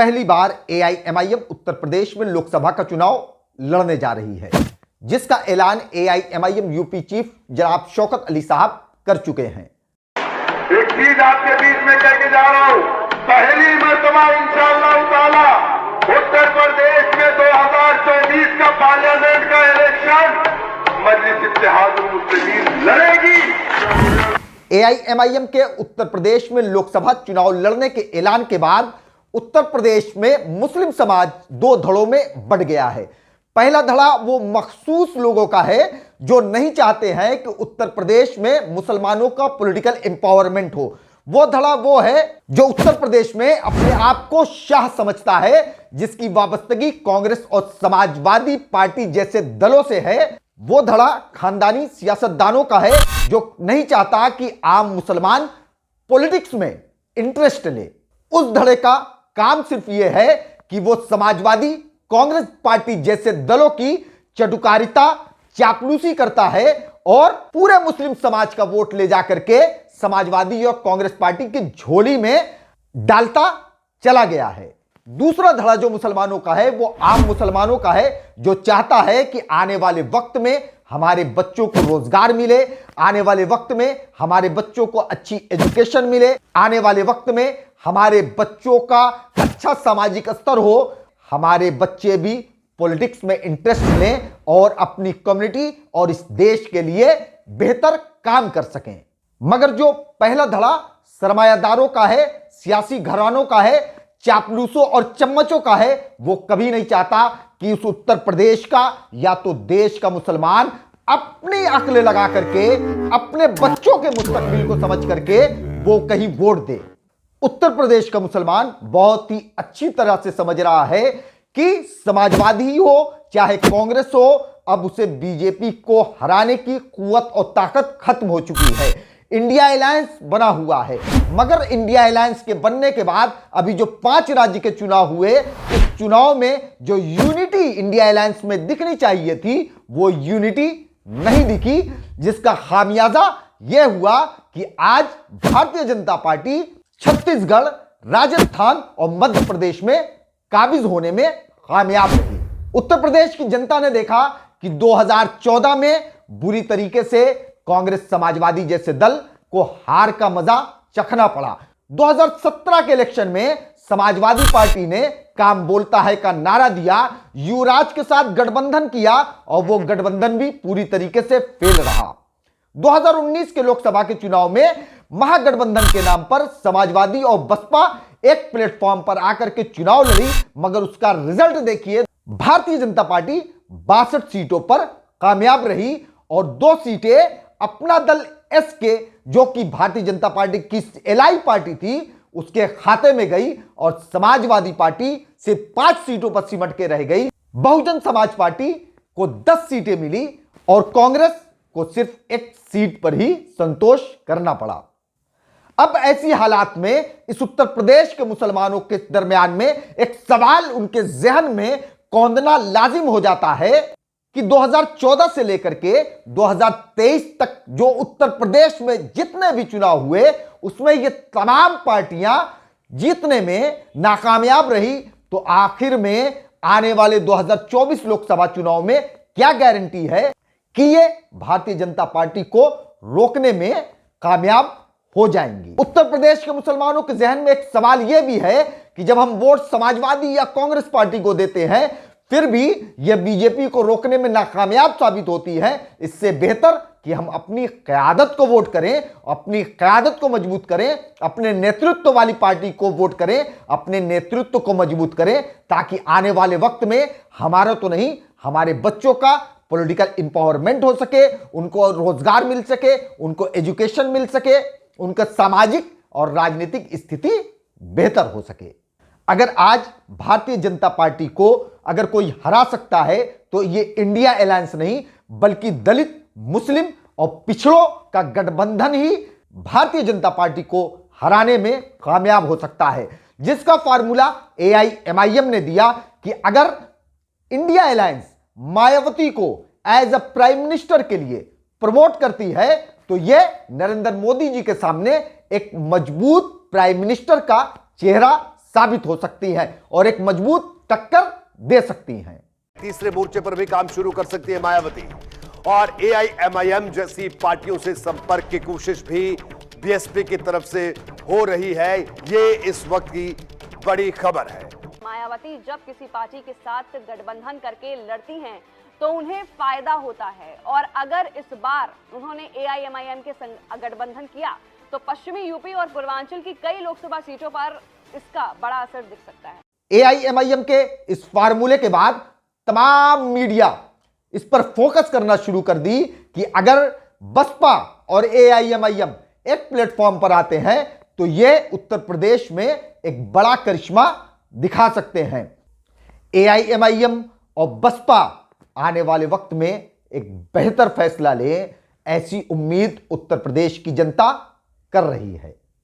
पहली बार एआईएमआईएम उत्तर प्रदेश में लोकसभा का चुनाव लड़ने जा रही है, जिसका ऐलान एआईएमआईएम यूपी चीफ जनाब शौकत अली साहब कर चुके हैं। एक चीज आपके बीच में कहके जा रहा हूं, पहली मर्तबा इंशाअल्लाह ताला उत्तर प्रदेश में 2024 का पार्लियामेंट का इलेक्शन मजलिस इत्तेहादुल मुस्लिमीन लड़ेगी। एआईएमआईएम के उत्तर प्रदेश में लोकसभा चुनाव लड़ने के ऐलान के बाद उत्तर प्रदेश में मुस्लिम समाज दो धड़ों में बढ़ गया है। पहला धड़ा वो मखसूस लोगों का है जो नहीं चाहते हैं कि उत्तर प्रदेश में मुसलमानों का पॉलिटिकल एम्पावरमेंट हो। वो धड़ा वो है जो उत्तर प्रदेश में अपने आप को शाह समझता है, जिसकी वाबस्तगी कांग्रेस और समाजवादी पार्टी जैसे दलों से है। वो धड़ा खानदानी सियासतदानों का है जो नहीं चाहता कि आम मुसलमान पॉलिटिक्स में इंटरेस्ट ले। उस धड़े का काम सिर्फ यह है कि वो समाजवादी कांग्रेस पार्टी जैसे दलों की चटुकारिता चापलूसी करता है और पूरे मुस्लिम समाज का वोट ले जाकर के समाजवादी और कांग्रेस पार्टी की झोली में डालता चला गया है। दूसरा धड़ा जो मुसलमानों का है वो आम मुसलमानों का है जो चाहता है कि आने वाले वक्त में हमारे बच्चों को रोजगार मिले, आने वाले वक्त में हमारे बच्चों को अच्छी एजुकेशन मिले, आने वाले वक्त में हमारे बच्चों का अच्छा सामाजिक स्तर हो, हमारे बच्चे भी पॉलिटिक्स में इंटरेस्ट लें और अपनी कम्युनिटी और इस देश के लिए बेहतर काम कर सकें। मगर जो पहला धड़ा सरमायादारों का है, सियासी घरानों का है, चापलूसों और चम्मचों का है, वो कभी नहीं चाहता कि उस उत्तर प्रदेश का या तो देश का मुसलमान अपनी अक्ल लगा करके अपने बच्चों के मुस्तकबिल को समझ करके वो कहीं वोट दे। उत्तर प्रदेश का मुसलमान बहुत ही अच्छी तरह से समझ रहा है कि समाजवादी हो चाहे कांग्रेस हो, अब उसे बीजेपी को हराने की कुव्वत और ताकत खत्म हो चुकी है। इंडिया अलायंस बना हुआ है, मगर इंडिया अलायंस के बनने के बाद अभी जो 5 राज्य के चुनाव हुए, इस चुनाव में जो यूनिटी इंडिया अलायंस में दिखनी चाहिए थी वो यूनिटी नहीं दिखी, जिसका खामियाजा यह हुआ कि आज भारतीय जनता पार्टी छत्तीसगढ़, राजस्थान और मध्य प्रदेश में काबिज होने में कामयाब रही। उत्तर प्रदेश की जनता ने देखा कि 2014 में बुरी तरीके से कांग्रेस समाजवादी जैसे दल को हार का मजा चखना पड़ा। 2017 के इलेक्शन में समाजवादी पार्टी ने काम बोलता है का नारा दिया, युवराज के साथ गठबंधन किया और वो गठबंधन भी पूरी तरीके से फेल रहा। 2019 के लोकसभा के चुनाव में महागठबंधन के नाम पर समाजवादी और बसपा एक प्लेटफॉर्म पर आकर के चुनाव लड़ी, मगर उसका रिजल्ट देखिए, भारतीय जनता पार्टी 62 सीटों पर कामयाब रही और 2 सीटें अपना दल एसके, जो कि भारतीय जनता पार्टी की एलआई पार्टी थी, उसके खाते में गई और समाजवादी पार्टी सिर्फ 5 सीटों पर सिमट के रह गई। बहुजन समाज पार्टी को 10 सीटें मिली और कांग्रेस को सिर्फ 1 सीट पर ही संतोष करना पड़ा। अब ऐसी हालात में इस उत्तर प्रदेश के मुसलमानों के दरमियान में एक सवाल उनके जहन में कौंधना लाजिम हो जाता है कि 2014 से लेकर के 2023 तक जो उत्तर प्रदेश में जितने भी चुनाव हुए उसमें ये तमाम पार्टियां जीतने में नाकामयाब रही, तो आखिर में आने वाले 2024 लोकसभा चुनाव में क्या गारंटी है कि ये भारतीय जनता पार्टी को रोकने में कामयाब हो जाएंगी। उत्तर प्रदेश के मुसलमानों के जहन में एक सवाल यह भी है कि जब हम वोट समाजवादी या कांग्रेस पार्टी को देते हैं फिर भी यह बीजेपी को रोकने में नाकामयाब साबित होती है, इससे बेहतर कि हम अपनी क़यादत को वोट करें, अपनी क़यादत को मजबूत करें, अपने नेतृत्व वाली पार्टी को वोट करें, अपने नेतृत्व को मजबूत करें, ताकि आने वाले वक्त में हमारा तो नहीं हमारे बच्चों का पॉलिटिकल एम्पावरमेंट हो सके, उनको रोजगार मिल सके, उनको एजुकेशन मिल सके, उनका सामाजिक और राजनीतिक स्थिति बेहतर हो सके। अगर आज भारतीय जनता पार्टी को अगर कोई हरा सकता है तो ये इंडिया अलायंस नहीं बल्कि दलित, मुस्लिम और पिछड़ों का गठबंधन ही भारतीय जनता पार्टी को हराने में कामयाब हो सकता है, जिसका फार्मूला एआईएमआईएम ने दिया कि अगर इंडिया अलायंस मायावती को एज अ प्राइम मिनिस्टर के लिए प्रमोट करती है तो यह नरेंद्र मोदी जी के सामने एक मजबूत प्राइम मिनिस्टर का चेहरा साबित हो सकती हैं और एक मजबूत टक्कर दे सकती हैं। तीसरे मोर्चे पर भी काम शुरू कर सकती है मायावती, और एआईएमआईएम जैसी पार्टियों से संपर्क की कोशिश भी बीएसपी की तरफ से हो रही है। ये इस वक्त की बड़ी खबर है। मायावती जब किसी पार्टी के साथ गठबंधन करके लड़ती हैं तो उन्हें फायदा होता है, और अगर इस बार उन्होंने एआईएमआईएम के संग गठबंधन किया तो पश्चिमी यूपी और पूर्वांचल की कई लोकसभा सीटों पर इसका बड़ा असर दिख सकता है। एआईएमआईएम के इस फार्मूले के बाद तमाम मीडिया इस पर फोकस करना शुरू कर दी कि अगर बसपा और एआईएमआईएम एक प्लेटफॉर्म पर आते हैं तो यह उत्तर प्रदेश में एक बड़ा करिश्मा दिखा सकते हैं। एआईएमआईएम और बसपा आने वाले वक्त में एक बेहतर फैसला ले, ऐसी उम्मीद उत्तर प्रदेश की जनता कर रही है।